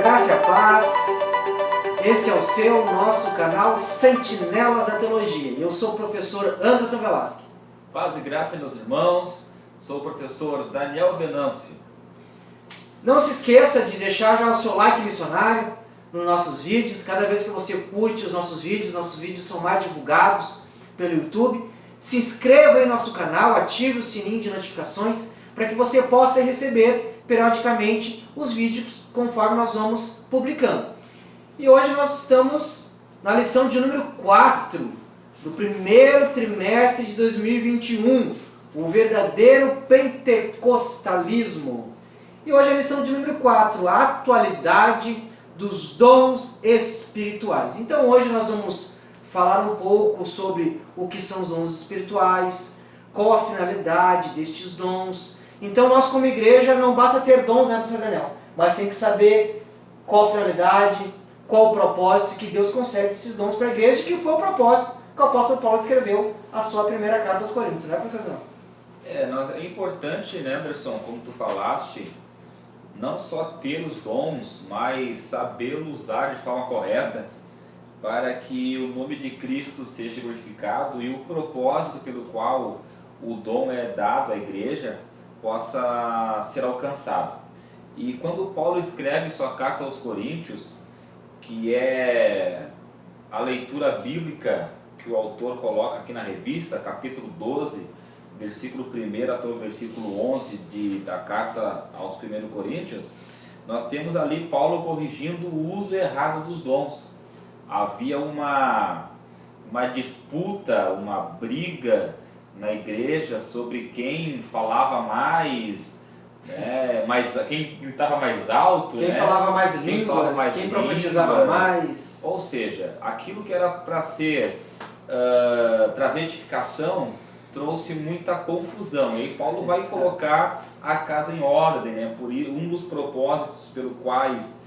graça e a paz. Esse é o seu, nosso canal Sentinelas da Teologia. Eu sou o professor Anderson Velasquez. Paz e graça, meus irmãos. Sou o professor Daniel Venâncio. Não se esqueça de deixar já o seu like missionário nos nossos vídeos. Cada vez que você curte os nossos vídeos são mais divulgados pelo YouTube. Se inscreva em nosso canal, ative o sininho de notificações para que você possa receber periodicamente os vídeos conforme nós vamos publicando. E hoje nós estamos na lição de número 4 do primeiro trimestre de 2021, o verdadeiro pentecostalismo. E hoje é a lição de número 4, a atualidade dos dons espirituais. Então hoje nós vamos falar um pouco sobre o que são os dons espirituais, qual a finalidade destes dons. Então nós como igreja não basta ter dons, né, professor Daniel? Mas tem que saber qual a finalidade, qual o propósito que Deus concede esses dons para a igreja, que foi o propósito que o apóstolo Paulo escreveu a sua primeira carta aos Coríntios, né, professor Daniel? É importante, né, Anderson, como tu falaste, não só ter os dons, mas sabê-los usar de forma correta para que o nome de Cristo seja glorificado e o propósito pelo qual o dom é dado à igreja possa ser alcançado. E quando Paulo escreve sua carta aos Coríntios, que é a leitura bíblica que o autor coloca aqui na revista, capítulo 12, versículo 1 até o versículo 11 da carta aos 1 Coríntios, nós temos ali Paulo corrigindo o uso errado dos dons. Havia uma disputa, uma briga na igreja sobre quem falava mais, mas quem gritava mais alto, quem falava mais línguas, quem profetizava mais. Ou seja, aquilo que era para ser trazer edificação trouxe muita confusão. E Paulo vai colocar a casa em ordem, né? Por um dos propósitos pelo quais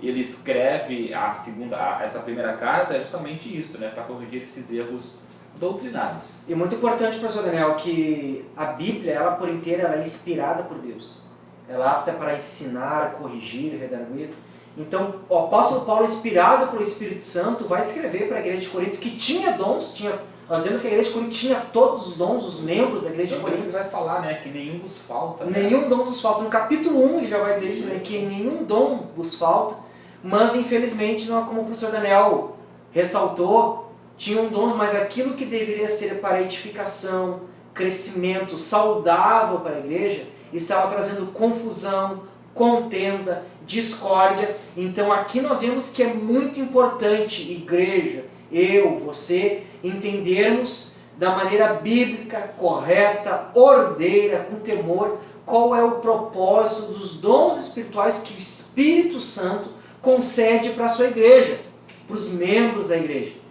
ele escreve essa primeira carta é justamente isso, né? Para corrigir esses erros doutrinários. E muito importante, professor Daniel, que a Bíblia, ela por inteira, ela é inspirada por Deus. Ela é apta para ensinar, corrigir, redarguir. Então, o apóstolo Paulo, inspirado pelo Espírito Santo, vai escrever para a igreja de Corinto, que tinha dons, nós vemos que a igreja de Corinto tinha todos os dons, os membros da igreja de Corinto. Ele vai falar, né, que nenhum vos falta. Né? Nenhum dom vos falta. No capítulo 1 ele já vai dizer isso, né, que nenhum dom vos falta, mas infelizmente, como o professor Daniel ressaltou, tinham dons, mas aquilo que deveria ser para edificação, crescimento saudável para a igreja, estava trazendo confusão, contenda, discórdia. Então aqui nós vemos que é muito importante, igreja, eu, você, entendermos da maneira bíblica, correta, ordeira, com temor, qual é o propósito dos dons espirituais que o Espírito Santo concede para a sua igreja, para os membros da igreja.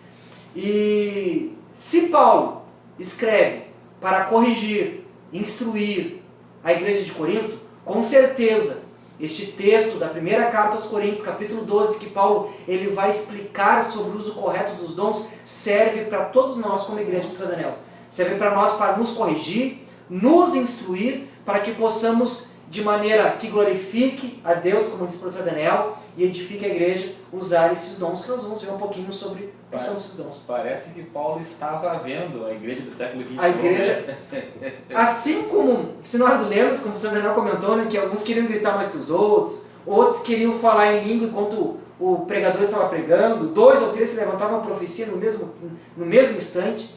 E se Paulo escreve para corrigir, instruir a igreja de Corinto, com certeza este texto da primeira carta aos Coríntios, capítulo 12, que Paulo ele vai explicar sobre o uso correto dos dons, serve para todos nós como igreja, professor Daniel. Serve para nós para nos corrigir, nos instruir, para que possamos, de maneira que glorifique a Deus, como disse o professor Daniel, e edifique a igreja, usar esses dons, que nós vamos ver um pouquinho sobre o que são esses dons. Parece que Paulo estava vendo a igreja do século XX. A igreja, assim como, se nós lemos, como o professor Daniel comentou, né, que alguns queriam gritar mais que os outros queriam falar em língua enquanto o pregador estava pregando, 2 ou 3 se levantavam a profecia no mesmo instante.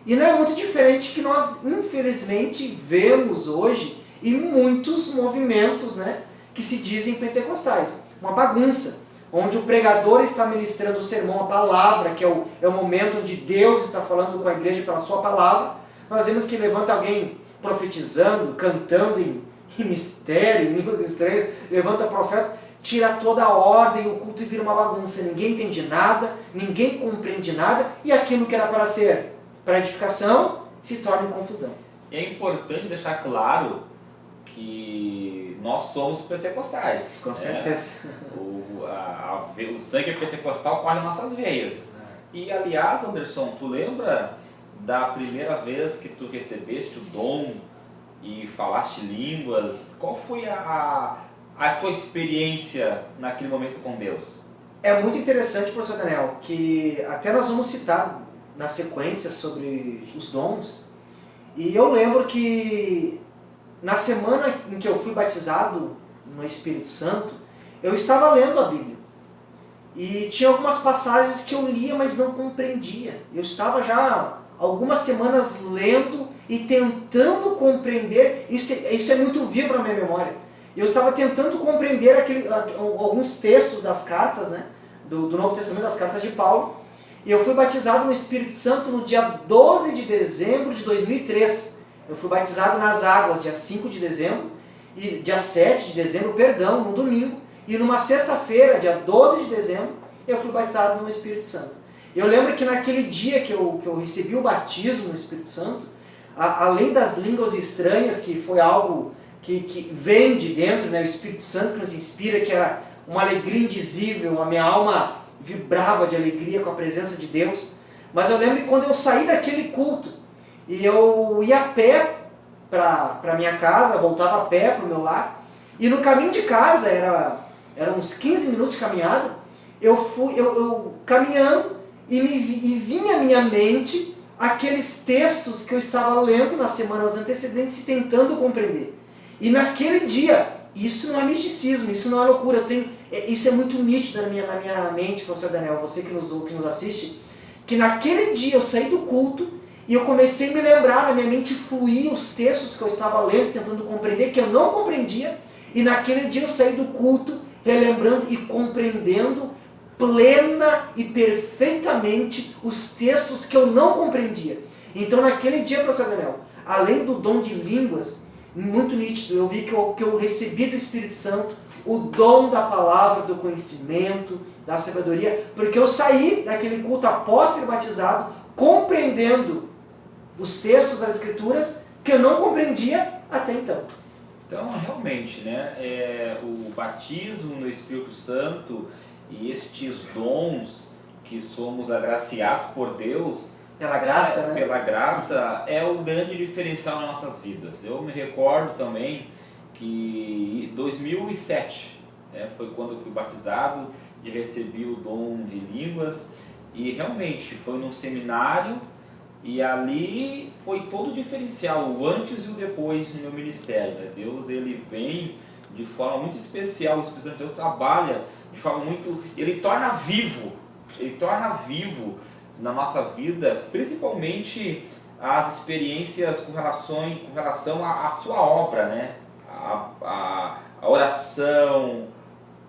E não é muito diferente que nós, infelizmente, vemos hoje em muitos movimentos, né, que se dizem pentecostais. Uma bagunça, onde o pregador está ministrando o sermão, a palavra, que é o momento onde Deus está falando com a igreja pela sua palavra. Nós vemos que levanta alguém profetizando, cantando em mistério, em línguas estranhas, levanta o profeta, tira toda a ordem, o culto e vira uma bagunça. Ninguém entende nada, ninguém compreende nada, e aquilo que era para ser para edificação se torna em confusão. É importante deixar claro que nós somos pentecostais. Com certeza. O sangue pentecostal corre em nossas veias. E aliás, Anderson, tu lembra da primeira vez que tu recebeste o dom e falaste línguas? Qual foi a a tua experiência naquele momento com Deus? É muito interessante, professor Daniel, que até nós vamos citar na sequência sobre os dons. E eu lembro que na semana em que eu fui batizado no Espírito Santo, eu estava lendo a Bíblia. E tinha algumas passagens que eu lia, mas não compreendia. Eu estava já algumas semanas lendo e tentando compreender. Isso é muito vivo na minha memória. Eu estava tentando compreender alguns textos das cartas, né, do Novo Testamento, das cartas de Paulo. E eu fui batizado no Espírito Santo no dia 12 de dezembro de 2003. Eu fui batizado nas águas dia 5 de dezembro, e dia 7 de dezembro, perdão, no domingo. E numa sexta-feira, dia 12 de dezembro, eu fui batizado no Espírito Santo. Eu lembro que naquele dia que eu recebi o batismo no Espírito Santo, além das línguas estranhas, que foi algo que vem de dentro, né, o Espírito Santo que nos inspira, que era uma alegria indizível, a minha alma vibrava de alegria com a presença de Deus. Mas eu lembro que quando eu saí daquele culto, e eu ia a pé para minha casa, voltava a pé para o meu lar, e no caminho de casa, eram uns 15 minutos de caminhada, eu caminhando e vinha à minha mente aqueles textos que eu estava lendo nas semanas antecedentes e tentando compreender. E naquele dia, isso não é misticismo, isso não é loucura, isso é muito nítido na minha mente, professor Daniel, você que nos assiste, que naquele dia eu saí do culto e eu comecei a me lembrar, na minha mente fluir os textos que eu estava lendo, tentando compreender, que eu não compreendia, e naquele dia eu saí do culto relembrando e compreendendo plena e perfeitamente os textos que eu não compreendia. Então naquele dia, professor Daniel, além do dom de línguas, muito nítido, eu vi que eu recebi do Espírito Santo o dom da palavra, do conhecimento, da sabedoria, porque eu saí daquele culto após ser batizado, compreendendo os textos das Escrituras que eu não compreendia até então. Então, realmente, né, o batismo no Espírito Santo e estes dons que somos agraciados por Deus, pela graça, né? Pela graça, é o grande diferencial nas nossas vidas. Eu me recordo também que em 2007, foi quando eu fui batizado e recebi o dom de línguas, e realmente foi num seminário, e ali foi todo o diferencial, o antes e o depois no meu ministério. Né? Deus, ele vem de forma muito especial, o Espírito Santo de Deus trabalha de forma muito... Ele torna vivo na nossa vida, principalmente as experiências com relação à sua obra, né? A oração,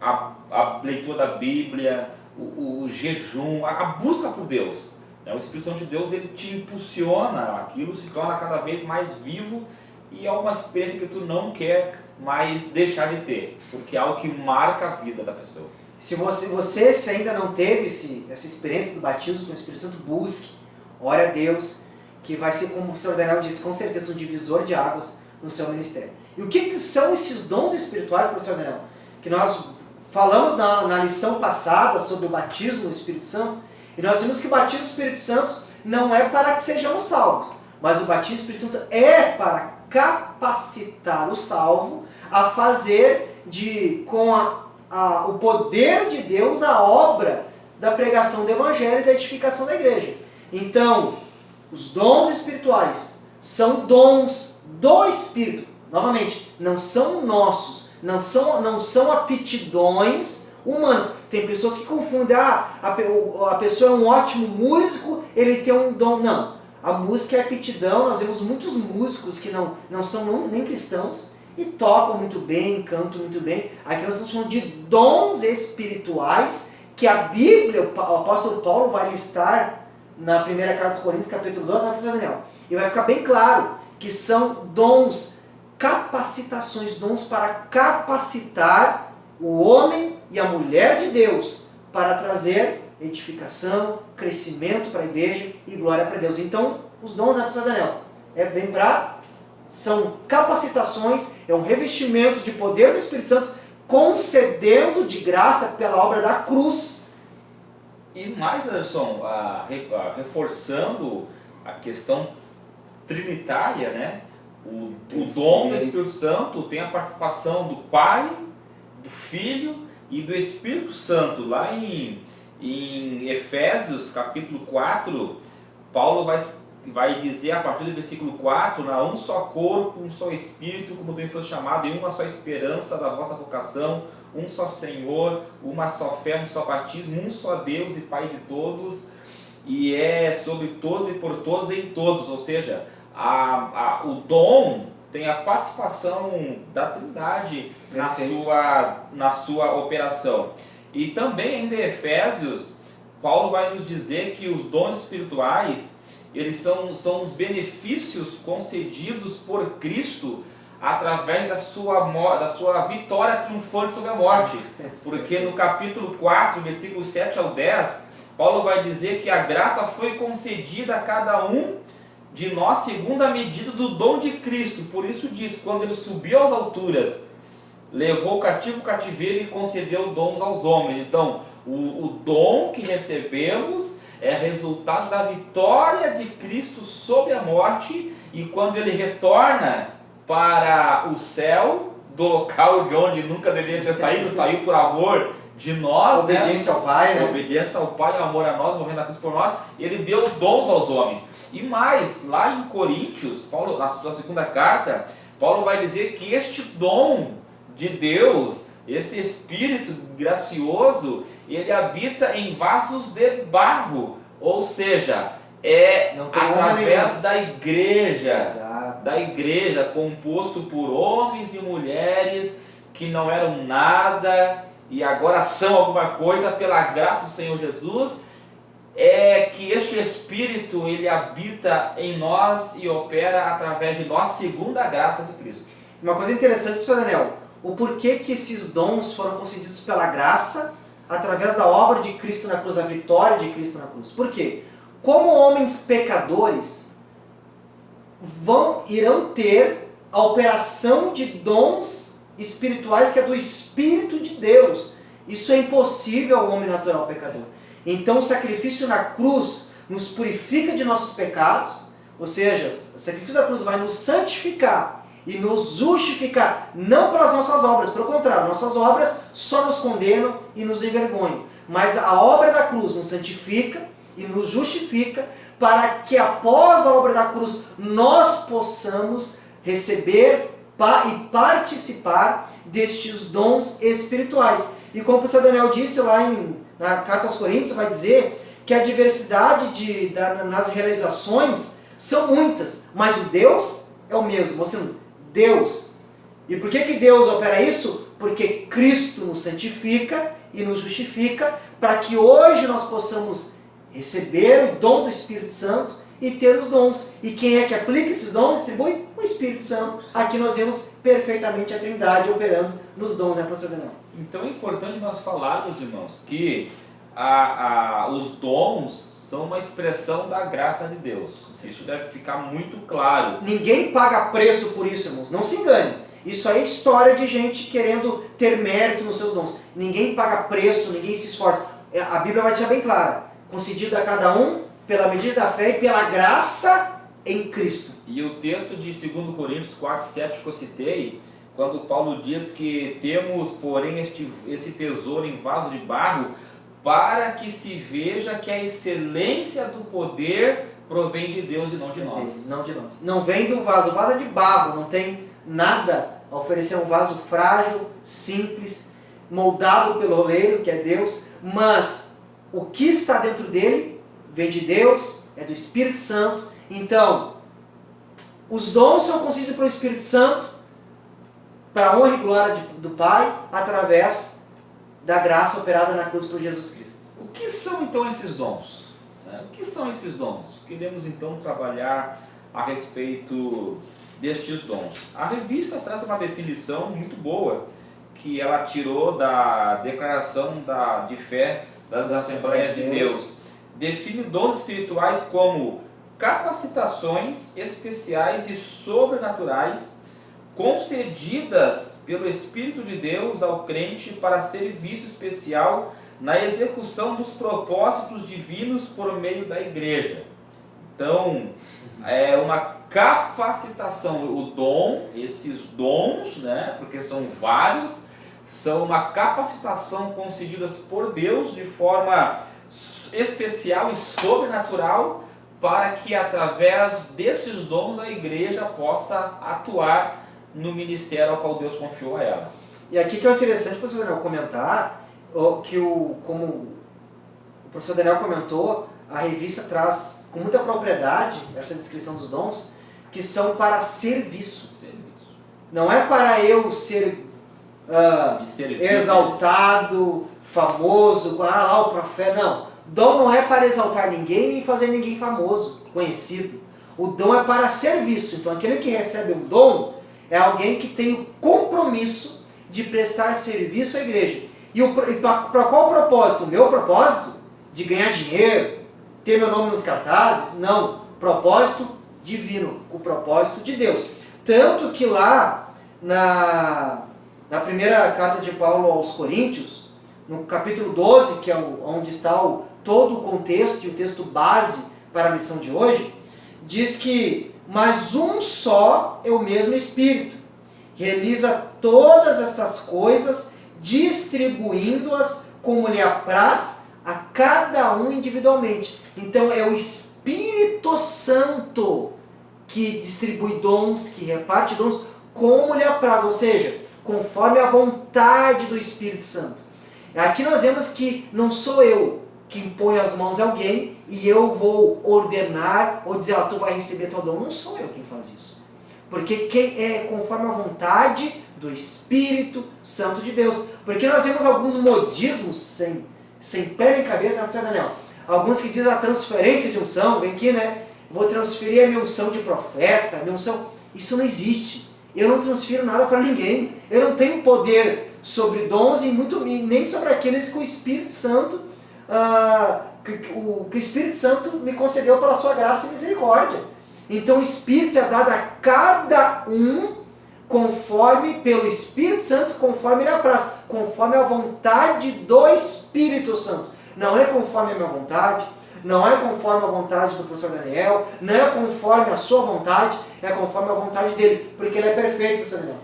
a leitura da Bíblia, o jejum, a busca por Deus. O Espírito Santo de Deus, ele te impulsiona, aquilo se torna cada vez mais vivo, e é uma experiência que tu não quer mais deixar de ter, porque é algo que marca a vida da pessoa. Se você ainda não teve essa experiência do batismo com o Espírito Santo, busque, ore a Deus, que vai ser, como o professor Daniel disse, com certeza um divisor de águas no seu ministério. E o que são esses dons espirituais, professor Daniel? Que nós falamos na lição passada sobre o batismo no Espírito Santo, e nós vimos que o batismo do Espírito Santo não é para que sejamos salvos, mas o batismo do Espírito Santo é para capacitar o salvo a fazer com o poder de Deus a obra da pregação do Evangelho e da edificação da igreja. Então, os dons espirituais são dons do Espírito. Novamente, não são nossos, não são aptidões humanas. Tem pessoas que confundem, a pessoa é um ótimo músico, ele tem um dom. Não, a música é aptidão. Nós vemos muitos músicos que não são nem cristãos e tocam muito bem, cantam muito bem. Aqui nós estamos falando de dons espirituais que a Bíblia, o apóstolo Paulo vai listar na primeira carta aos Coríntios, capítulo 12, na professor Daniel. E vai ficar bem claro que são dons, capacitações, dons para capacitar o homem e a mulher de Deus para trazer edificação, crescimento para a igreja e glória para Deus. Então, os dons da professor Daniel são capacitações, é um revestimento de poder do Espírito Santo, concedendo de graça pela obra da cruz. E mais, Anderson, reforçando a questão trinitária, né? O dom do Espírito Santo tem a participação do Pai, do Filho e do Espírito Santo. Lá em Efésios capítulo 4, Paulo vai dizer a partir do versículo 4, na um só corpo, um só Espírito, como também foi chamado, em uma só esperança da vossa vocação, um só Senhor, uma só fé, um só batismo, um só Deus e Pai de todos, e é sobre todos e por todos e em todos. Ou seja, o dom tem a participação da Trindade na sua operação. E também ainda em Efésios, Paulo vai nos dizer que os dons espirituais, eles são os benefícios concedidos por Cristo através da sua vitória triunfante sobre a morte. Porque no capítulo 4, versículos 7 ao 10, Paulo vai dizer que a graça foi concedida a cada um de nós segundo a medida do dom de Cristo. Por isso diz, quando ele subiu às alturas, levou o cativo o cativeiro e concedeu dons aos homens. Então, o dom que recebemos é resultado da vitória de Cristo sobre a morte, e quando ele retorna para o céu, do local de onde nunca deveria ter saído, saiu por amor de nós, obediência ao Pai, né? Obediência ao Pai, amor a nós, morrendo na cruz por nós, ele deu dons aos homens. E mais, lá em Coríntios, Paulo, na sua segunda carta, Paulo vai dizer que este dom de Deus, esse Espírito gracioso, ele habita em vasos de barro, ou seja, através da igreja. Exato. Da igreja, composto por homens e mulheres que não eram nada e agora são alguma coisa pela graça do Senhor Jesus. É que este Espírito, ele habita em nós e opera através de nós segundo a graça de Cristo. Uma coisa interessante, professor Daniel, o porquê que esses dons foram concedidos pela graça através da obra de Cristo na cruz, a vitória de Cristo na cruz. Por quê? Como homens pecadores irão ter a operação de dons espirituais que é do Espírito de Deus. Isso é impossível ao homem natural pecador. Então o sacrifício na cruz nos purifica de nossos pecados, ou seja, o sacrifício da cruz vai nos santificar e nos justificar, não pelas nossas obras, pelo contrário, nossas obras só nos condenam e nos envergonham, mas a obra da cruz nos santifica e nos justifica para que após a obra da cruz nós possamos receber e participar destes dons espirituais. E como o professor Daniel disse lá na Carta aos Coríntios, vai dizer que a diversidade nas realizações são muitas, mas o Deus é o mesmo, mostrando Deus. E por que Deus opera isso? Porque Cristo nos santifica e nos justifica para que hoje nós possamos receber o dom do Espírito Santo e ter os dons. E quem é que aplica esses dons? Distribui o Espírito Santo. Aqui nós vemos perfeitamente a Trindade operando nos dons, né, pastor Daniel? Então é importante nós falarmos, irmãos, que os dons são uma expressão da graça de Deus. Isso deve ficar muito claro. Ninguém paga preço por isso, irmãos. Não se engane. Isso aí é história de gente querendo ter mérito nos seus dons. Ninguém paga preço, ninguém se esforça. A Bíblia vai deixar bem clara. Concedido a cada um pela medida da fé e pela graça em Cristo. E o texto de 2 Coríntios 4:7 que eu citei, quando Paulo diz que temos, porém, esse tesouro em vaso de barro, para que se veja que a excelência do poder provém de Deus e não de nós. Não de nós. Não vem do vaso. O vaso é de barro, não tem nada a oferecer. Um vaso frágil, simples, moldado pelo oleiro, que é Deus, mas o que está dentro dele vem de Deus, é do Espírito Santo. Então, os dons são concedidos pelo Espírito Santo para a honra e glória do Pai, através da graça operada na cruz por Jesus Cristo. O que são então esses dons? O que são esses dons? Queremos então trabalhar a respeito destes dons. A revista traz uma definição muito boa, que ela tirou da declaração de fé das Assembleias de Deus. Define dons espirituais como capacitações especiais e sobrenaturais concedidas pelo Espírito de Deus ao crente para serviço especial na execução dos propósitos divinos por meio da igreja. Então, é uma capacitação. O dom, esses dons, né, porque são vários, são uma capacitação concedidas por Deus de forma especial e sobrenatural para que através desses dons a igreja possa atuar no ministério ao qual Deus confiou a ela. E aqui que é interessante, professor Daniel, comentar que como o professor Daniel comentou, a revista traz com muita propriedade essa descrição dos dons, que são para serviço. Não é para eu ser exaltado, famoso, lá o profeta, não. Dom não é para exaltar ninguém, nem fazer ninguém famoso, conhecido. O dom é para serviço. Então aquele que recebe um dom é alguém que tem o compromisso de prestar serviço à igreja. E para qual propósito? O meu propósito? De ganhar dinheiro? Ter meu nome nos cartazes? Não. Propósito divino. O propósito de Deus. Tanto que lá na primeira carta de Paulo aos Coríntios, no capítulo 12, que é onde está todo o contexto e o texto base para a missão de hoje, diz que, mas um só é o mesmo Espírito, realiza todas estas coisas, distribuindo-as como lhe apraz a cada um individualmente. Então é o Espírito Santo que distribui dons, que reparte dons como lhe apraz, ou seja, conforme a vontade do Espírito Santo. Aqui nós vemos que não sou eu que imponho as mãos a alguém e eu vou ordenar ou dizer, tu vai receber teu dom. Não sou eu quem faz isso. Porque quem é conforme a vontade do Espírito Santo de Deus. Porque nós vemos alguns modismos sem pé nem cabeça, não, Daniel? Alguns que dizem a transferência de unção, vem aqui, né? Vou transferir a minha unção de profeta, a minha unção. Isso não existe. Eu não transfiro nada para ninguém. Eu não tenho poder sobre dons e nem sobre aqueles que o Espírito Santo, que o Espírito Santo me concedeu pela sua graça e misericórdia. Então o Espírito é dado a cada um conforme, pelo Espírito Santo, conforme ele apraz, conforme a vontade do Espírito Santo. Não é conforme a minha vontade, não é conforme a vontade do professor Daniel, não é conforme a sua vontade, é conforme a vontade dele, porque ele é perfeito, professor Daniel.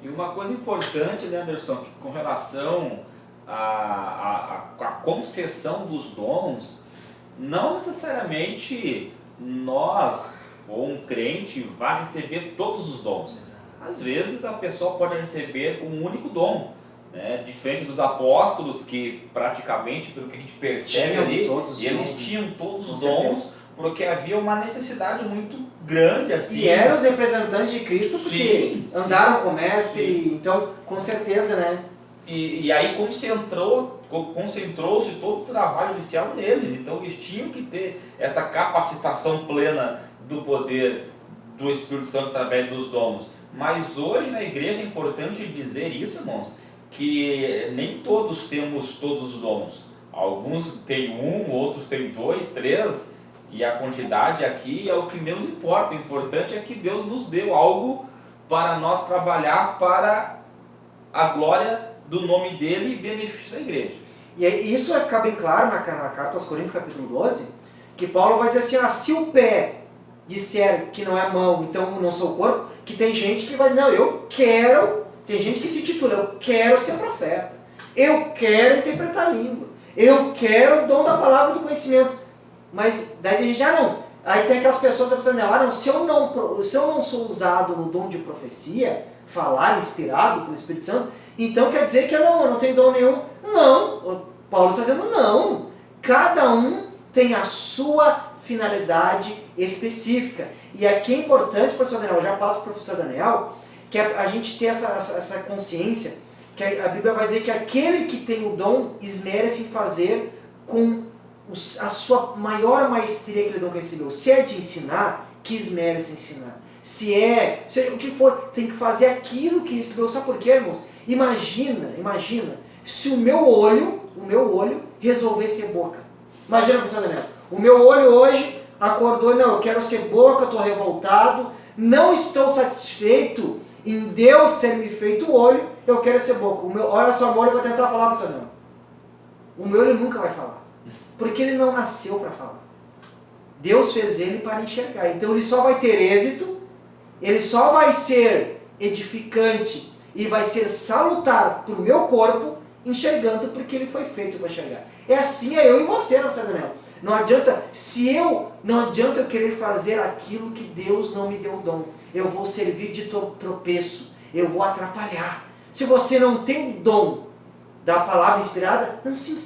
E uma coisa importante, né, Anderson, que com relação à concessão dos dons, não necessariamente nós, ou um crente, vai receber todos os dons. Às vezes a pessoa pode receber um único dom, né? Diferente dos apóstolos, que praticamente, pelo que a gente percebe ali, eles tinham todos os dons, porque havia uma necessidade muito grande assim. E eram os representantes de Cristo, porque andaram com o mestre, então com certeza, né? E aí concentrou-se todo o trabalho inicial neles, então eles tinham que ter essa capacitação plena do poder do Espírito Santo através dos dons. Mas hoje na igreja é importante dizer isso, irmãos, que nem todos temos todos os dons. Alguns têm um, outros têm 2, 3, e a quantidade aqui é o que menos importa. O importante é que Deus nos deu algo para nós trabalhar para a glória do nome dele e benefício da igreja. E isso vai ficar bem claro na carta aos Coríntios, capítulo 12, que Paulo vai dizer assim, se o pé disser que não é mão, então não sou corpo, que tem gente que vai, não, eu quero, tem gente que se titula, eu quero ser profeta, eu quero interpretar a língua, eu quero o dom da palavra do conhecimento, mas daí a gente já não. Aí tem aquelas pessoas que pensam, não, se eu não sou usado no dom de profecia, falar inspirado pelo Espírito Santo, então quer dizer que eu não tenho dom nenhum. Não, Paulo está dizendo não. Cada um tem a sua finalidade específica. E aqui é importante, professor Daniel, eu já passo para o professor Daniel, que a gente ter essa consciência, que a Bíblia vai dizer que aquele que tem o dom esmera-se em fazer com a sua maior maestria que ele dom que recebeu. Se é de ensinar, que esmere-se em ensinar. Seja o que for, tem que fazer aquilo que recebeu. Sabe por quê, irmãos? Imagina, se o meu olho resolver ser boca. Imagina, professor Daniel, o meu olho hoje acordou, não, eu quero ser boca, eu estou revoltado, não estou satisfeito em Deus ter me feito o olho, eu quero ser boca. Olha só, o meu olho vai tentar falar, professor Daniel. O meu olho nunca vai falar, porque ele não nasceu para falar. Deus fez ele para enxergar, então ele só vai ter êxito, ele só vai ser edificante e vai ser salutar para o meu corpo, enxergando porque ele foi feito para enxergar. É assim eu e você, não sei, Daniel. Não adianta eu querer fazer aquilo que Deus não me deu o dom. Eu vou servir de tropeço, eu vou atrapalhar. Se você não tem o dom da palavra inspirada,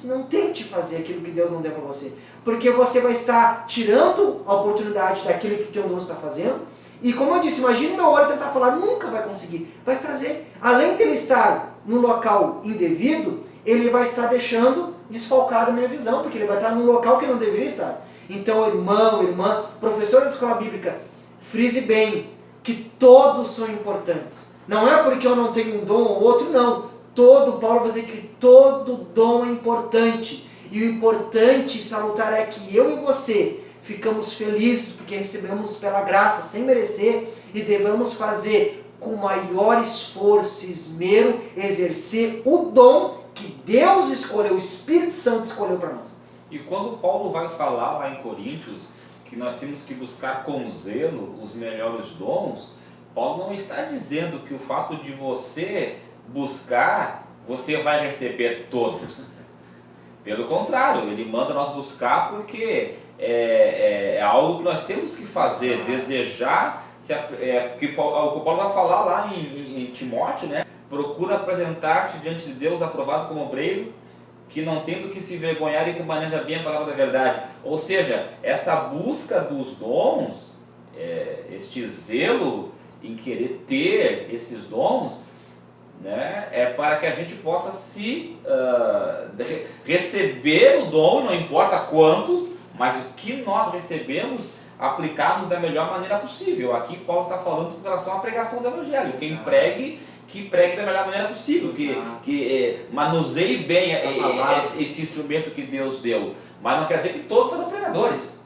não tente fazer aquilo que Deus não deu para você. Porque você vai estar tirando a oportunidade daquele que teu dom está fazendo. E como eu disse, imagine meu olho tentar falar, nunca vai conseguir. Vai trazer, além de ele estar no local indevido, ele vai estar deixando desfalcada a minha visão, porque ele vai estar num local que não deveria estar. Então, irmão, irmã, professor da escola bíblica, frise bem que todos são importantes. Não é porque eu não tenho um dom ou outro, não. Paulo vai dizer que todo dom é importante. E o importante e salutar é que eu e você ficamos felizes porque recebemos pela graça, sem merecer, e devemos fazer com maior esforço e esmero, exercer o dom que Deus escolheu, o Espírito Santo escolheu para nós. E quando Paulo vai falar lá em Coríntios que nós temos que buscar com zelo os melhores dons, Paulo não está dizendo que o fato de você buscar, você vai receber todos. Pelo contrário, ele manda nós buscar porque é algo que nós temos que fazer, desejar, que o Paulo vai falar lá em Timóteo, né? Procura apresentar-te diante de Deus aprovado como obreiro, que não tem do que se vergonhar e que maneja bem a palavra da verdade. Ou seja, essa busca dos dons, este zelo em querer ter esses dons, né, é para que a gente possa receber o dom, não importa quantos, mas o que nós recebemos, aplicarmos da melhor maneira possível. Aqui Paulo está falando com relação à pregação do Evangelho. Quem pregue, que pregue da melhor maneira possível, que manuseie bem esse instrumento que Deus deu. Mas não quer dizer que todos serão pregadores.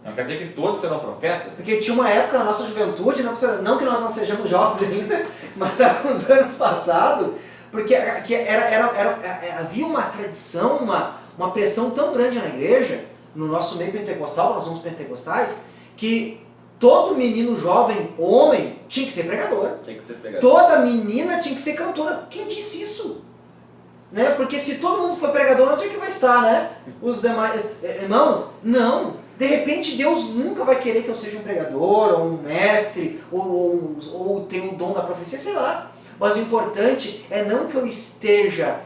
Não quer dizer que todos serão profetas. Porque tinha uma época na nossa juventude, não que nós não sejamos jovens ainda, mas há uns anos passados, porque havia uma tradição, uma pressão tão grande na igreja, no nosso meio pentecostal, nós somos pentecostais, que todo menino jovem, homem, tinha que ser pregador. Tinha que ser pregador. Toda menina tinha que ser cantora. Quem disse isso? Né? Porque se todo mundo for pregador, onde é que vai estar, né? Os demais irmãos? Não. De repente Deus nunca vai querer que eu seja um pregador, ou um mestre, ou tenha um dom da profecia, sei lá. Mas o importante é não que eu esteja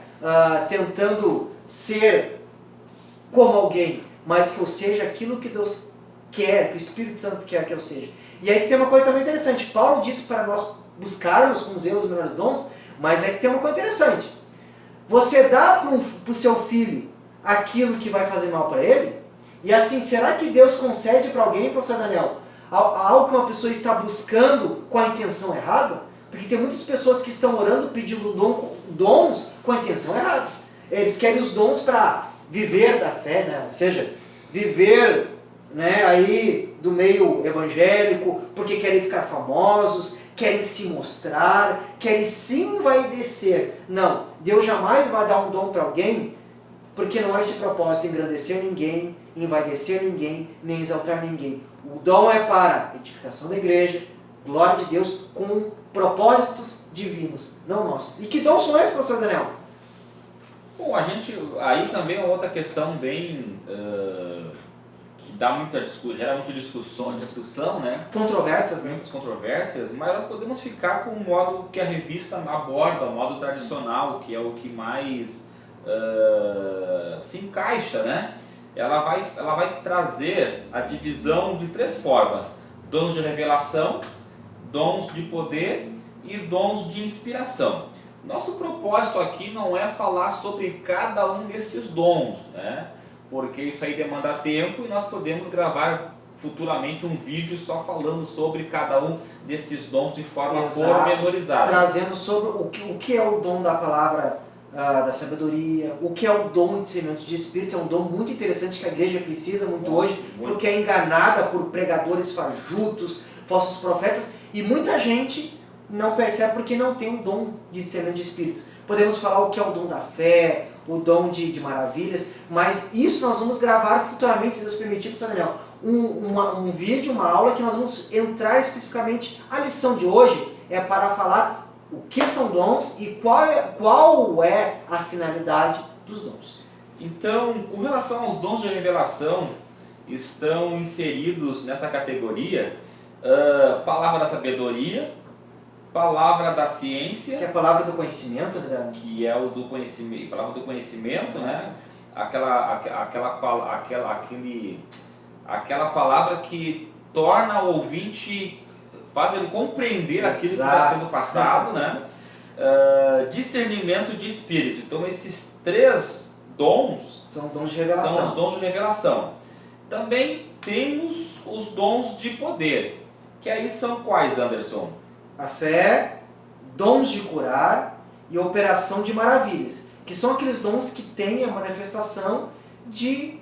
tentando ser como alguém, mas que eu seja aquilo que Deus quer, que o Espírito Santo quer que eu seja. E aí que tem uma coisa também interessante. Paulo disse para nós buscarmos com zelo os melhores dons, mas é que tem uma coisa interessante. Você dá para o seu filho aquilo que vai fazer mal para ele? E assim, será que Deus concede para alguém, professor Daniel, algo que uma pessoa está buscando com a intenção errada? Porque tem muitas pessoas que estão orando pedindo dons com a intenção errada. Eles querem os dons para viver da fé, né? Ou seja, viver, né, aí do meio evangélico, porque querem ficar famosos, querem se mostrar, querem se envaidecer. Não, Deus jamais vai dar um dom para alguém, porque não é esse propósito engrandecer ninguém, envaidecer ninguém, nem exaltar ninguém. O dom é para edificação da igreja, glória de Deus, com propósitos divinos, não nossos. E que dons são esses, professor Daniel? Bom, aí também é outra questão bem que dá muita gera muita discussão, né? Controversas, né? Muitas controvérsias, mas nós podemos ficar com o modo que a revista aborda, o modo tradicional, que é o que mais se encaixa, né? Ela vai trazer a divisão de 3 formas: dons de revelação, dons de poder e dons de inspiração. Nosso propósito aqui não é falar sobre cada um desses dons, né? Porque isso aí demanda tempo e nós podemos gravar futuramente um vídeo só falando sobre cada um desses dons de forma pormenorizada. Trazendo sobre o que é o dom da palavra da sabedoria, o que é o dom de discernimento de espírito. É um dom muito interessante que a igreja precisa muito hoje, porque é enganada por pregadores fajutos, falsos profetas, e muita gente não percebe porque não tem o dom de discernimento de espíritos. Podemos falar o que é o dom da fé, o dom de maravilhas, mas isso nós vamos gravar futuramente, se Deus permitir, professor Daniel, um vídeo, uma aula que nós vamos entrar especificamente. A lição de hoje é para falar o que são dons e qual é a finalidade dos dons. Então, com relação aos dons de revelação, estão inseridos nessa categoria palavra da sabedoria, palavra da ciência, Que é a palavra do conhecimento, né? que é o do conhecimento, palavra do conhecimento, né? Aquela palavra que torna o ouvinte, faz ele compreender aquilo que está sendo passado, né? Discernimento de espírito. Então esses 3 dons São os dons de revelação. são os dons de revelação. Também temos os dons de poder, que aí são quais, Anderson? A fé, dons de curar e operação de maravilhas, que são aqueles dons que têm a manifestação de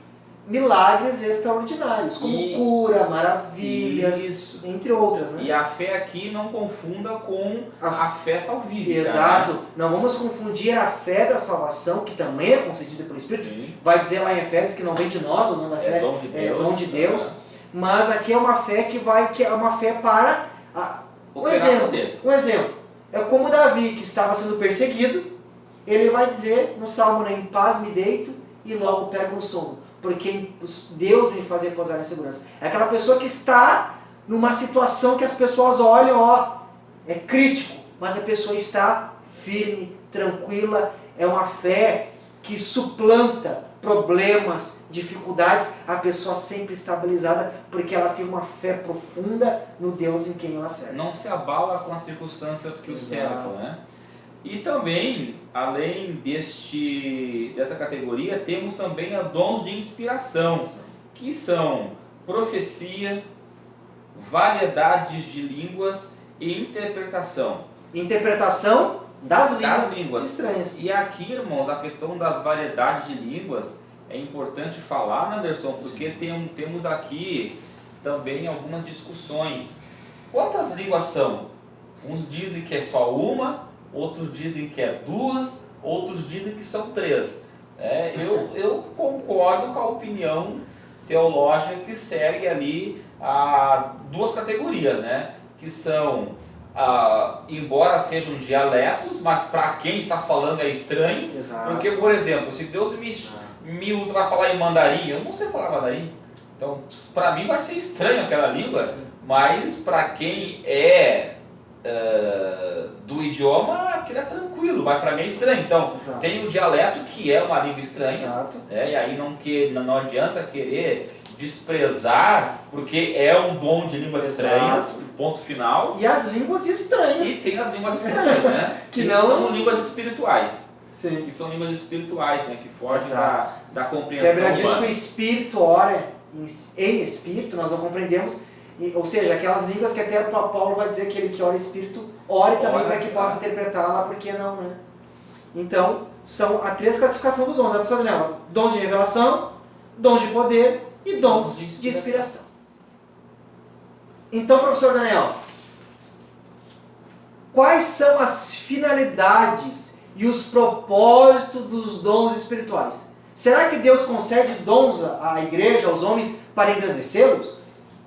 milagres extraordinários, como cura, maravilhas, entre outras, né? E a fé aqui não confunda com a fé salvífica. Exato. Né? Não vamos confundir a fé da salvação, que também é concedida pelo Espírito. Sim. Vai dizer lá em Efésios que não vem de nós, o dom da fé é dom de Deus. Mas aqui é uma fé que é uma fé para... Um exemplo. É como Davi, que estava sendo perseguido, ele vai dizer no Salmo, né, em paz me deito e logo pego no sono, porque Deus me fazia pousar em segurança. É aquela pessoa que está numa situação que as pessoas olham, é crítico, mas a pessoa está firme, tranquila, é uma fé que suplanta problemas, dificuldades, a pessoa sempre estabilizada, porque ela tem uma fé profunda no Deus em quem ela serve. Não se abala com as circunstâncias que o cercam, né? E também, além dessa categoria, temos também dons de inspiração, que são profecia, variedades de línguas e interpretação. Interpretação das línguas estranhas. E aqui, irmãos, a questão das variedades de línguas é importante falar, né, Anderson? Porque temos aqui também algumas discussões. Quantas línguas são? Uns dizem que é só uma, outros dizem que é 2, outros dizem que são 3. Eu concordo com a opinião teológica que segue ali a 2 categorias, né? Que são... embora sejam dialetos, mas para quem está falando é estranho. Exato. Porque, por exemplo, se Deus me usa para falar em mandarim, eu não sei falar mandarim, então para mim vai ser estranho aquela língua, mas para quem é do idioma, aquilo é tranquilo, mas para mim é estranho. Então, Exato. Tem o dialeto, que é uma língua estranha. Exato. E aí não adianta querer desprezar, porque é um dom de línguas estranhas, ponto final. E as línguas estranhas. E tem as línguas estranhas, né? que são línguas espirituais. Sim. Que são línguas espirituais, né? Que fogem da compreensão. Que a Bíblia diz que o Espírito ora em Espírito, nós não compreendemos. Ou seja, aquelas línguas que até Paulo vai dizer que ele que ora em Espírito, ore também para que possa interpretá-la, porque não, né? Então, são a 3 classificações dos dons. A pessoa lembra: dons de revelação, dons de poder e dons de inspiração. Então, professor Daniel, quais são as finalidades e os propósitos dos dons espirituais? Será que Deus concede dons à igreja, aos homens, para engrandecê-los?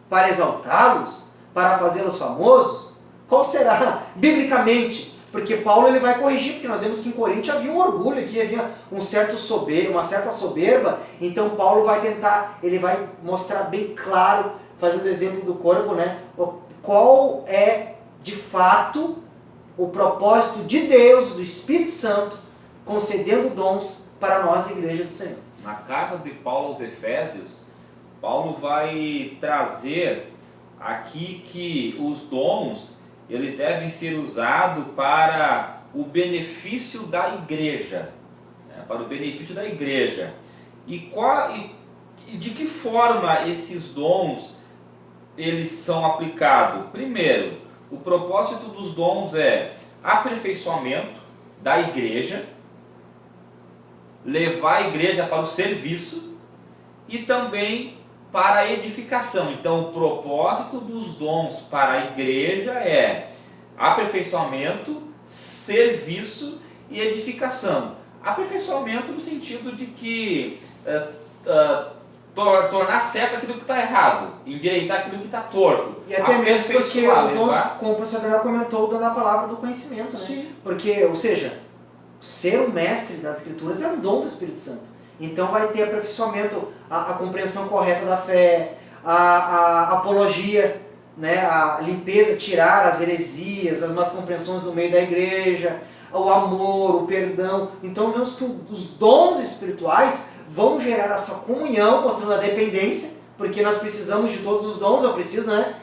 Para exaltá-los? Para fazê-los famosos? Qual será, biblicamente? Porque Paulo ele vai corrigir, porque nós vemos que em Corinto havia um orgulho, aqui havia uma certa soberba, então Paulo vai tentar, ele vai mostrar bem claro, fazendo exemplo do corpo, né? Qual é, de fato, o propósito de Deus, do Espírito Santo, concedendo dons para nós, Igreja do Senhor. Na carta de Paulo aos Efésios, Paulo vai trazer aqui que os dons, eles devem ser usados para o benefício da igreja, né? Para o benefício da igreja. E de que forma esses dons eles são aplicados? Primeiro, o propósito dos dons é aperfeiçoamento da igreja, levar a igreja para o serviço e também para a edificação. Então, o propósito dos dons para a igreja é aperfeiçoamento, serviço e edificação. Aperfeiçoamento no sentido de que tornar certo aquilo que está errado, endireitar aquilo que está torto. E até mesmo porque os dons, levar... como o professor Daniel comentou, dando a palavra do conhecimento, né? Sim. Porque, ou seja, ser um mestre das Escrituras é um dom do Espírito Santo. Então vai ter aperfeiçoamento, a compreensão correta da fé, a apologia, né? A limpeza, tirar as heresias, as más compreensões do meio da igreja, o amor, o perdão. Então vemos que os dons espirituais vão gerar essa comunhão, mostrando a dependência, porque nós precisamos de todos os dons, eu preciso, né?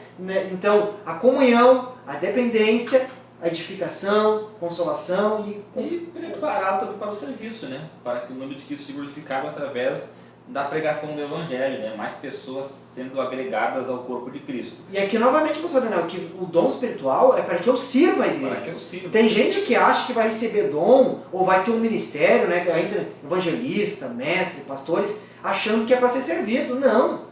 Então, a comunhão, a dependência, a edificação, consolação e preparado também para o serviço, né? Para que o nome de Cristo seja glorificado através da pregação do Evangelho, né? Mais pessoas sendo agregadas ao corpo de Cristo. E aqui novamente, professor Daniel, que o dom espiritual é para que eu sirva a igreja. Para que eu sirva. Tem gente que acha que vai receber dom, ou vai ter um ministério, né? Que entra evangelista, mestre, pastores, achando que é para ser servido. Não.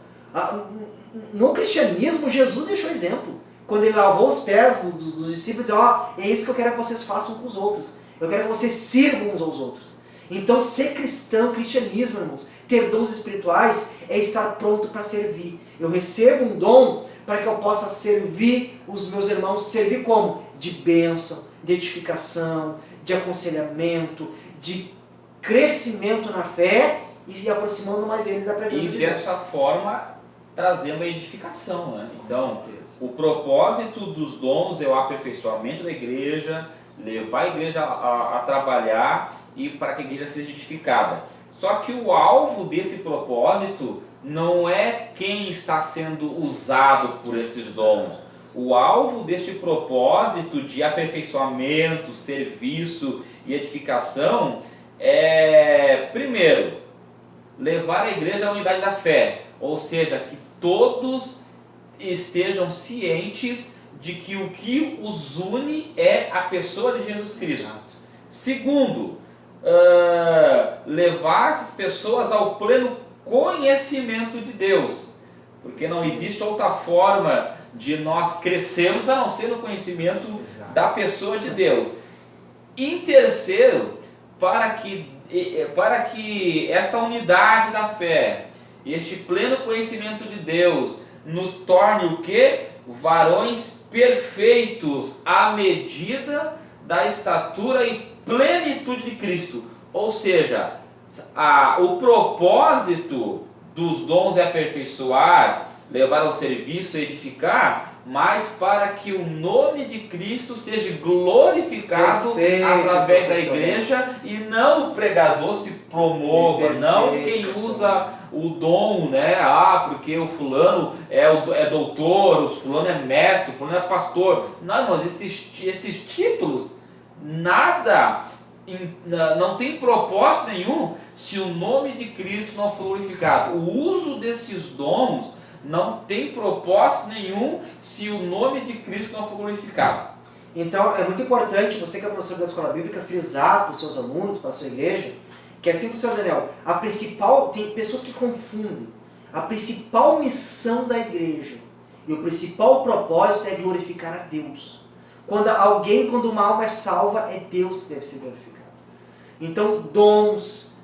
No cristianismo, Jesus deixou exemplo. Quando ele lavou os pés dos discípulos, disse, é isso que eu quero que vocês façam com os outros. Eu quero que vocês sirvam uns aos outros. Então, ser cristão, cristianismo, irmãos, ter dons espirituais é estar pronto para servir. Eu recebo um dom para que eu possa servir os meus irmãos. Servir como? De bênção, de edificação, de aconselhamento, de crescimento na fé e aproximando mais eles da presença de Deus. E dessa forma, trazendo a edificação, né? Então, o propósito dos dons é o aperfeiçoamento da igreja, levar a igreja a trabalhar e para que a igreja seja edificada. Só que o alvo desse propósito não é quem está sendo usado por esses dons. O alvo deste propósito de aperfeiçoamento, serviço e edificação é, primeiro, levar a igreja à unidade da fé, ou seja, que todos estejam cientes de que o que os une é a pessoa de Jesus Cristo. Exato. Segundo, levar essas pessoas ao pleno conhecimento de Deus, porque não existe outra forma de nós crescermos a não ser no conhecimento Exato. Da pessoa de Deus. E terceiro, para que esta unidade da fé, este pleno conhecimento de Deus, nos torne o quê? Varões perfeitos à medida da estatura e plenitude de Cristo. Ou seja, o propósito dos dons é aperfeiçoar, levar ao serviço e edificar, mas para que o nome de Cristo seja glorificado através da igreja e não o pregador se promova, não quem usa o dom, né? Porque o fulano é doutor, o fulano é mestre, o fulano é pastor. Não, mas esses títulos não tem propósito nenhum se o nome de Cristo não for glorificado. O uso desses dons não tem propósito nenhum se o nome de Cristo não for glorificado. Então é muito importante, você que é professor da escola bíblica, frisar para os seus alunos, para a sua igreja, que assim, professor Daniel, tem pessoas que confundem a principal missão da igreja e o principal propósito é glorificar a Deus. Quando uma alma é salva, é Deus que deve ser glorificado. Então, dons,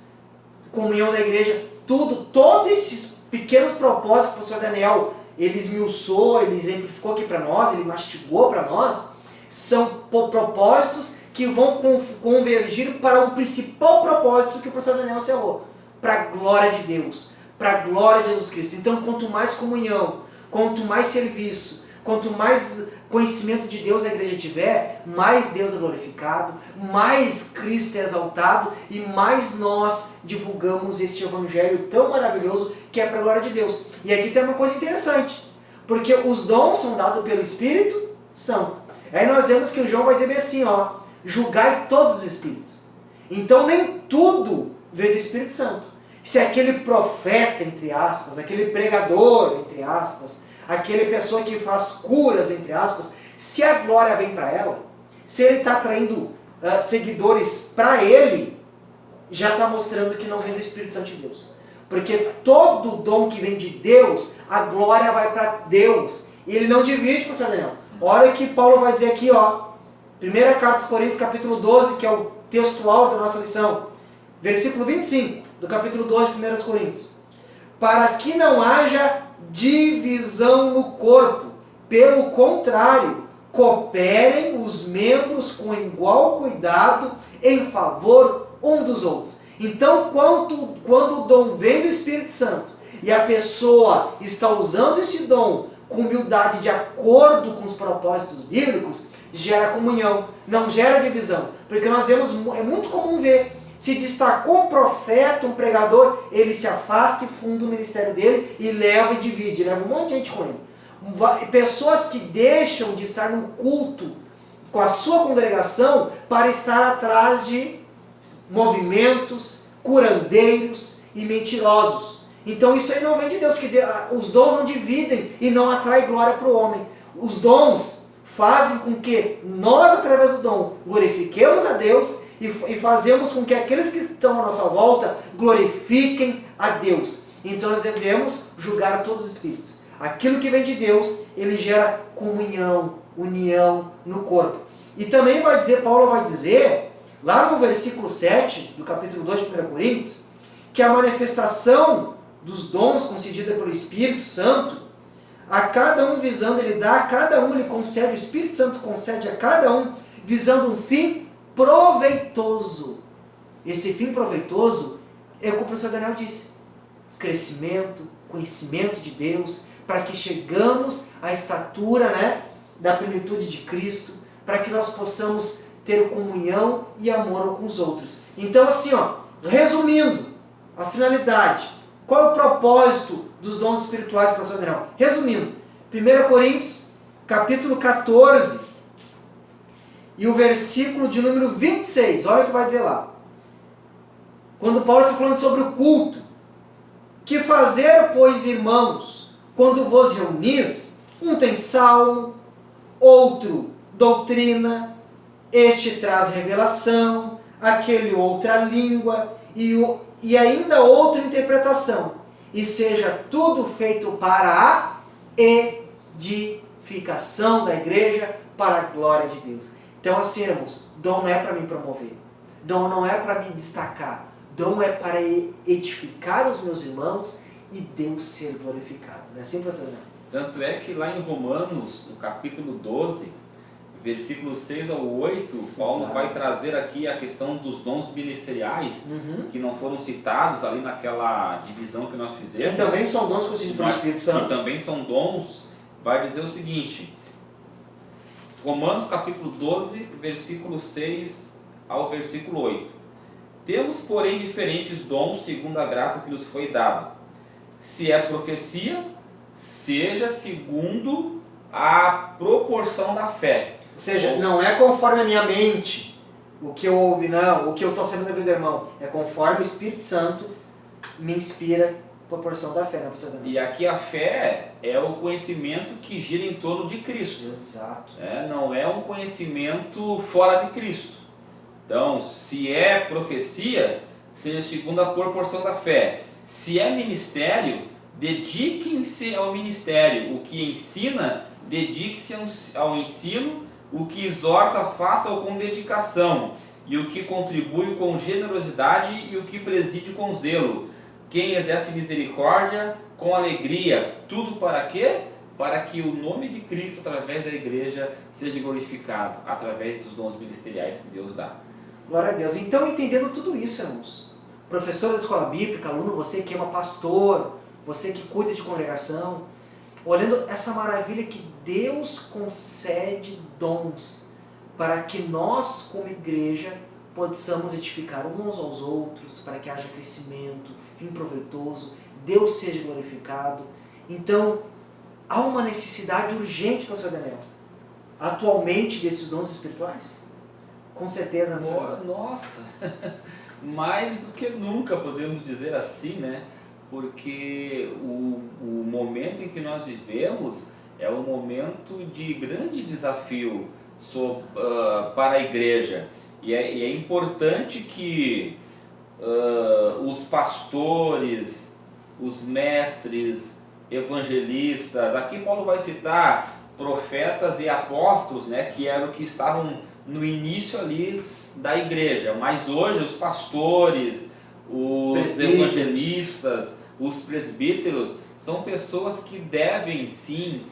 comunhão da igreja, todos esses pequenos propósitos que o professor Daniel, ele esmiuçou, ele exemplificou aqui para nós, ele mastigou para nós, são propósitos que vão convergir para o principal propósito que o professor Daniel encerrou, para a glória de Deus, para a glória de Jesus Cristo. Então, quanto mais comunhão, quanto mais serviço, quanto mais conhecimento de Deus a igreja tiver, mais Deus é glorificado, mais Cristo é exaltado e mais nós divulgamos este evangelho tão maravilhoso que é para a glória de Deus. E aqui tem uma coisa interessante, porque os dons são dados pelo Espírito Santo. Aí nós vemos que o João vai dizer bem assim, julgai todos os espíritos. Então nem tudo veio do Espírito Santo. Se aquele profeta, entre aspas, aquele pregador, entre aspas, aquele pessoa que faz curas, entre aspas, se a glória vem para ela, se ele está atraindo seguidores para ele, já está mostrando que não vem do Espírito Santo de Deus. Porque todo dom que vem de Deus, a glória vai para Deus. E ele não divide, professor Daniel. Olha o que Paulo vai dizer aqui, Primeira carta aos Coríntios, capítulo 12, que é o textual da nossa lição. Versículo 25 do capítulo 12 de 1 Coríntios. para que não haja divisão no corpo. Pelo contrário, cooperem os membros com igual cuidado em favor um dos outros. Então, quando o dom vem do Espírito Santo e a pessoa está usando esse dom com humildade de acordo com os propósitos bíblicos, gera comunhão, não gera divisão. Porque nós vemos, é muito comum ver, se destacou um profeta, um pregador, ele se afasta e funda o ministério dele e leva e divide, leva um monte de gente com ele. Pessoas que deixam de estar no culto com a sua congregação para estar atrás de movimentos, curandeiros e mentirosos. Então isso aí não vem de Deus, porque os dons não dividem e não atraem glória para o homem. Os dons fazem com que nós, através do dom, glorifiquemos a Deus e fazemos com que aqueles que estão à nossa volta glorifiquem a Deus. Então nós devemos julgar a todos os espíritos. Aquilo que vem de Deus, ele gera comunhão, união no corpo. E também Paulo vai dizer, lá no versículo 7 do capítulo 2 de 1 Coríntios, que a manifestação dos dons concedida pelo Espírito Santo, a cada um visando, ele dá a cada um, ele concede, o Espírito Santo concede a cada um, visando um fim proveitoso. Esse fim proveitoso é o que o professor Daniel disse: crescimento, conhecimento de Deus, para que chegamos à estatura, da plenitude de Cristo, para que nós possamos ter comunhão e amor com os outros. Então assim, resumindo a finalidade, qual é o propósito dos dons espirituais, professor Daniel? Resumindo, 1 Coríntios, capítulo 14, e o versículo de número 26, olha o que vai dizer lá. Quando Paulo está falando sobre o culto: que fazer, pois, irmãos, quando vos reunis? Um tem salmo, outro doutrina, este traz revelação, aquele outra língua, e ainda outra interpretação. E seja tudo feito para a edificação da igreja, para a glória de Deus. Então, assim, irmãos, dom não é para me promover, dom não é para me destacar, dom é para edificar os meus irmãos e Deus ser glorificado. Não é assim, professor? Tanto é que lá em Romanos, no capítulo 12, versículos 6 ao 8, Paulo vai trazer aqui a questão dos dons ministeriais, que não foram citados ali naquela divisão que nós fizemos. Que também são dons concedidos pelo Espírito Santo. Que também são dons, vai dizer o seguinte, Romanos capítulo 12, versículo 6 ao versículo 8. Temos, porém, diferentes dons segundo a graça que nos foi dada. Se é profecia, seja segundo a proporção da fé. Ou seja, não é conforme a minha mente, o que eu ouvi, não, o que eu estou sendo meu irmão. É conforme o Espírito Santo me inspira, proporção da fé, né, professor Daniel? E aqui a fé é o conhecimento que gira em torno de Cristo. Exato. Não é um conhecimento fora de Cristo. Então, se é profecia, seja segundo a proporção da fé. Se é ministério, dediquem-se ao ministério. O que ensina, dedique-se ao ensino. O que exorta, faça-o com dedicação. E o que contribui com generosidade e o que preside com zelo. Quem exerce misericórdia com alegria. Tudo para quê? Para que o nome de Cristo, através da igreja, seja glorificado, através dos dons ministeriais que Deus dá. Glória a Deus. Então, entendendo tudo isso, irmãos, professor da escola bíblica, aluno, você que é uma pastor, você que cuida de congregação, olhando essa maravilha que Deus concede dons para que nós, como igreja, possamos edificar uns aos outros, para que haja crescimento, fim proveitoso, Deus seja glorificado. Então, há uma necessidade urgente, pastor Daniel, atualmente, desses dons espirituais? Com certeza, não. Nossa, mais do que nunca, podemos dizer assim, né? Porque o momento em que nós vivemos é um momento de grande desafio para a igreja. E é importante que os pastores, os mestres, evangelistas, aqui Paulo vai citar profetas e apóstolos, né, que eram que estavam no início ali da igreja, mas hoje os pastores, os evangelistas, Os presbíteros são pessoas que devem sim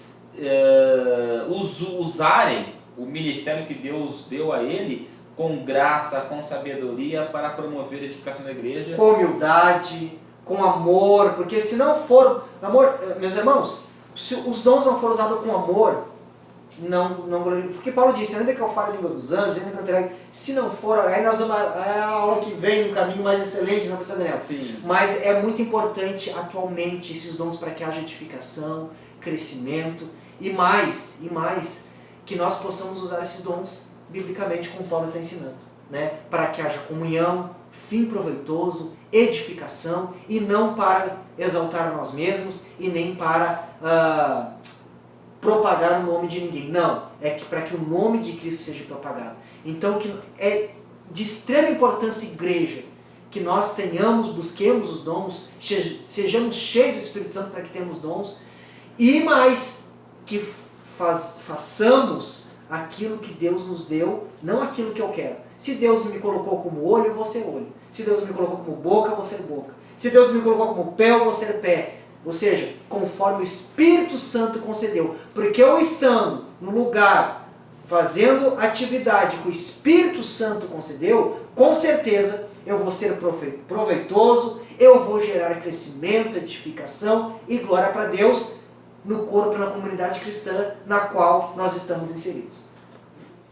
usarem o ministério que Deus deu a ele com graça, com sabedoria para promover a edificação da igreja. Com humildade, com amor, porque se não for amor, meus irmãos, se os dons não forem usados com amor, não porque Paulo disse, ainda que eu fale a língua dos anjos, ainda que eu terei, se não for, aí nós vamos a aula que vem no caminho mais excelente, não precisa Daniel. Sim. Mas é muito importante atualmente esses dons para que haja edificação, crescimento e mais que nós possamos usar esses dons biblicamente como Paulo está ensinando, né? Para que haja comunhão, fim proveitoso, edificação e não para exaltar a nós mesmos e nem para propagar o nome de ninguém. Não, é que para que o nome de Cristo seja propagado. Então que é de extrema importância, igreja, que nós busquemos os dons, sejamos cheios do Espírito Santo para que tenhamos dons e mais que façamos aquilo que Deus nos deu, não aquilo que eu quero. Se Deus me colocou como olho, eu vou ser olho. Se Deus me colocou como boca, eu vou ser boca. Se Deus me colocou como pé, eu vou ser pé. Ou seja, conforme o Espírito Santo concedeu. Porque eu estando no lugar, fazendo atividade que o Espírito Santo concedeu, com certeza eu vou ser proveitoso, eu vou gerar crescimento, edificação e glória para Deus no corpo, na comunidade cristã na qual nós estamos inseridos.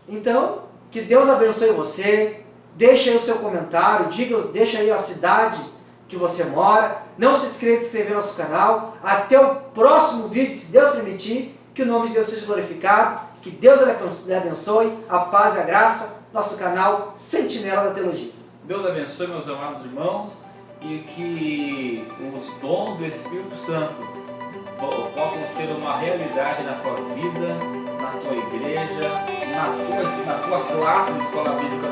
Então, que Deus abençoe você, deixa aí o seu comentário, deixa aí a cidade que você mora, não se esqueça de se inscrever no nosso canal, até o próximo vídeo, se Deus permitir, que o nome de Deus seja glorificado, que Deus lhe abençoe, a paz e a graça, nosso canal Sentinela da Teologia. Deus abençoe, meus amados irmãos, e que os dons do Espírito Santo possam ser uma realidade na tua vida, na tua igreja, na tua classe de escola bíblica